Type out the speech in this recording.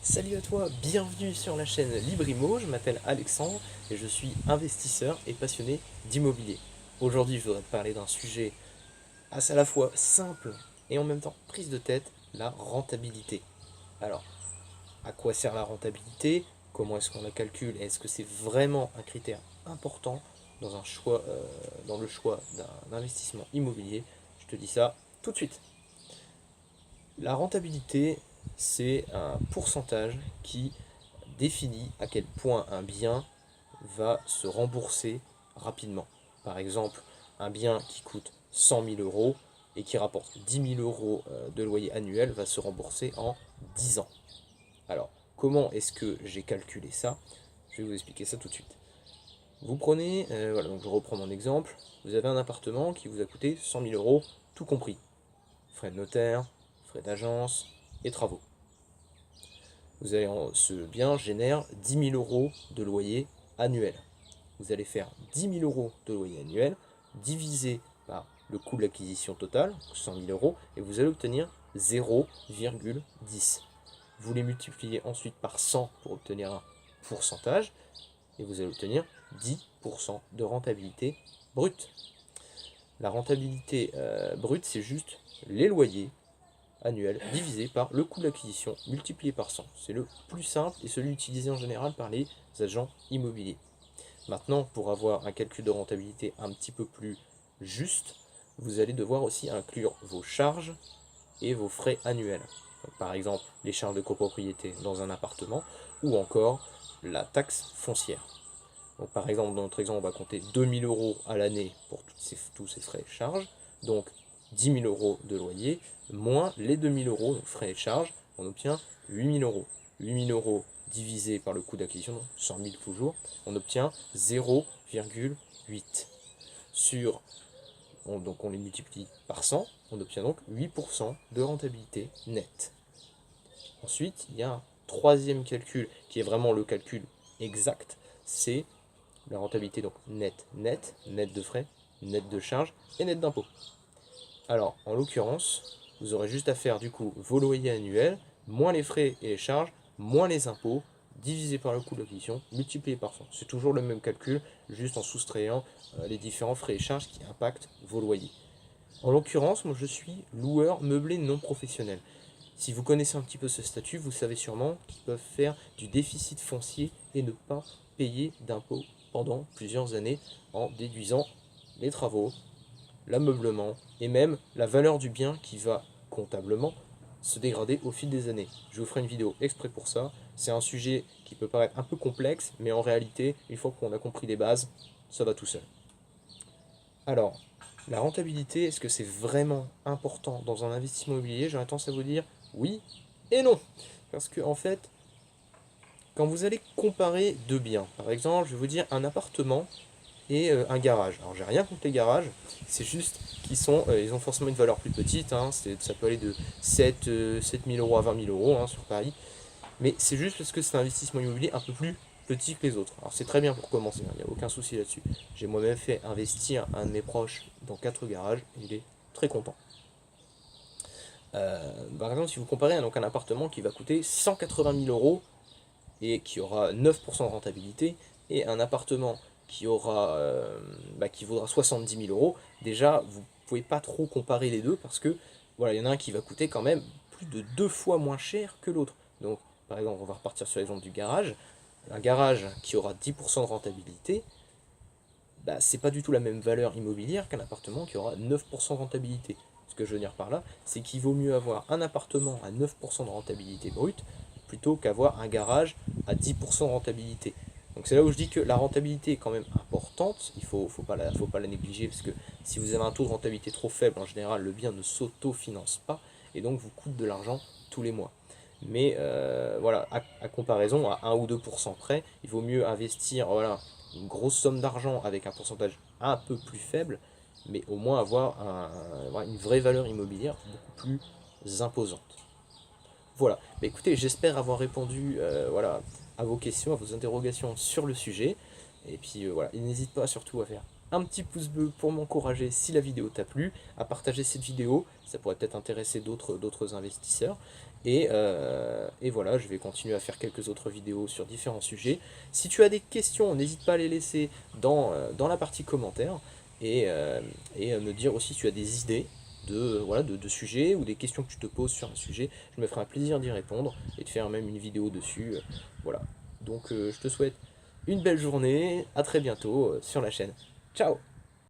Salut à toi, bienvenue sur la chaîne Librimo, je m'appelle Alexandre et je suis investisseur et passionné d'immobilier. Aujourd'hui, je voudrais te parler d'un sujet à la fois simple et en même temps prise de tête, la rentabilité. Alors, à quoi sert la rentabilité? Comment est-ce qu'on la calcule? Est-ce que c'est vraiment un critère important dans dans le choix d'un investissement immobilier? Je te dis ça tout de suite. La rentabilité, c'est un pourcentage qui définit à quel point un bien va se rembourser rapidement. Par exemple, un bien qui coûte 100 000 euros et qui rapporte 10 000 euros de loyer annuel va se rembourser en 10 ans. Alors, comment est-ce que j'ai calculé ça? Je vais vous expliquer ça tout de suite. Vous prenez, voilà, donc je reprends mon exemple, vous avez un appartement qui vous a coûté 100 000 euros, tout compris. Frais de notaire, frais d'agence et travaux. Ce bien génère 10 000 euros de loyer annuel. Vous allez faire 10 000 euros de loyer annuel divisé par le coût de l'acquisition totale, 100 000 euros, et vous allez obtenir 0,10. Vous les multipliez ensuite par 100 pour obtenir un pourcentage, et vous allez obtenir 10% de rentabilité brute. La rentabilité brute, c'est juste les loyers annuel divisé par le coût d'acquisition multiplié par 100. C'est le plus simple et celui utilisé en général par les agents immobiliers. Maintenant, pour avoir un calcul de rentabilité un petit peu plus juste, vous allez devoir aussi inclure vos charges et vos frais annuels. Donc, par exemple, les charges de copropriété dans un appartement ou encore la taxe foncière. Donc, par exemple, dans notre exemple, on va compter 2 000 euros à l'année pour tous ces frais et charges. Donc 10 000 euros de loyer, moins les 2 000 euros, donc frais et charges, on obtient 8 000 euros. 8 000 euros divisé par le coût d'acquisition, donc 100 000 toujours, on obtient 0,8. Donc on les multiplie par 100, on obtient donc 8% de rentabilité nette. Ensuite, il y a un troisième calcul qui est vraiment le calcul exact, c'est la rentabilité donc net de frais, net de charges et net d'impôts. Alors, en l'occurrence, vous aurez juste à faire du coup vos loyers annuels, moins les frais et les charges, moins les impôts, divisé par le coût de l'acquisition, multiplié par 100. C'est toujours le même calcul, juste en soustrayant les différents frais et charges qui impactent vos loyers. En l'occurrence, moi je suis loueur meublé non professionnel. Si vous connaissez un petit peu ce statut, vous savez sûrement qu'ils peuvent faire du déficit foncier et ne pas payer d'impôts pendant plusieurs années en déduisant les travaux, l'ameublement et même la valeur du bien qui va comptablement se dégrader au fil des années. Je vous ferai une vidéo exprès pour ça. C'est un sujet qui peut paraître un peu complexe, mais en réalité, une fois qu'on a compris les bases, ça va tout seul. Alors, la rentabilité, est-ce que c'est vraiment important dans un investissement immobilier? J'aurais tendance à vous dire oui et non. Parce que en fait, quand vous allez comparer deux biens, par exemple, je vais vous dire un appartement et un garage. Alors j'ai rien contre les garages, c'est juste ils ont forcément une valeur plus petite, hein, ça peut aller de 7 000 euros à 20 000 euros hein, sur Paris, mais c'est juste parce que c'est un investissement immobilier un peu plus petit que les autres. Alors c'est très bien pour commencer, il n'y a aucun souci là-dessus. J'ai moi-même fait investir un de mes proches dans 4 garages, et il est très content. Par exemple, si vous comparez donc un appartement qui va coûter 180 000 euros et qui aura 9% de rentabilité, et un appartement qui vaudra 70 000 euros, déjà vous pouvez pas trop comparer les deux parce que voilà, il y en a un qui va coûter quand même plus de 2 fois moins cher que l'autre. Donc par exemple, on va repartir sur l'exemple du garage. Un garage qui aura 10% de rentabilité, bah, c'est pas du tout la même valeur immobilière qu'un appartement qui aura 9% de rentabilité. Ce que je veux dire par là, c'est qu'il vaut mieux avoir un appartement à 9% de rentabilité brute plutôt qu'avoir un garage à 10% de rentabilité. Donc c'est là où je dis que la rentabilité est quand même importante, faut pas la négliger, parce que si vous avez un taux de rentabilité trop faible, en général, le bien ne s'auto-finance pas, et donc vous coûte de l'argent tous les mois. Mais voilà, à comparaison, à 1 ou 2% près, il vaut mieux investir voilà, une grosse somme d'argent avec un pourcentage un peu plus faible, mais au moins avoir une vraie valeur immobilière beaucoup plus imposante. Voilà, bah, écoutez, j'espère avoir répondu à vos questions, à vos interrogations sur le sujet. Et puis voilà, n'hésite pas surtout à faire un petit pouce bleu pour m'encourager si la vidéo t'a plu, à partager cette vidéo, ça pourrait peut-être intéresser d'autres investisseurs. Et voilà, je vais continuer à faire quelques autres vidéos sur différents sujets. Si tu as des questions, n'hésite pas à les laisser dans la partie commentaires, et me dire aussi si tu as des idées de sujets ou des questions que tu te poses sur un sujet. Je me ferai un plaisir d'y répondre et de faire même une vidéo dessus. Voilà. Donc je te souhaite une belle journée, à très bientôt sur la chaîne. Ciao!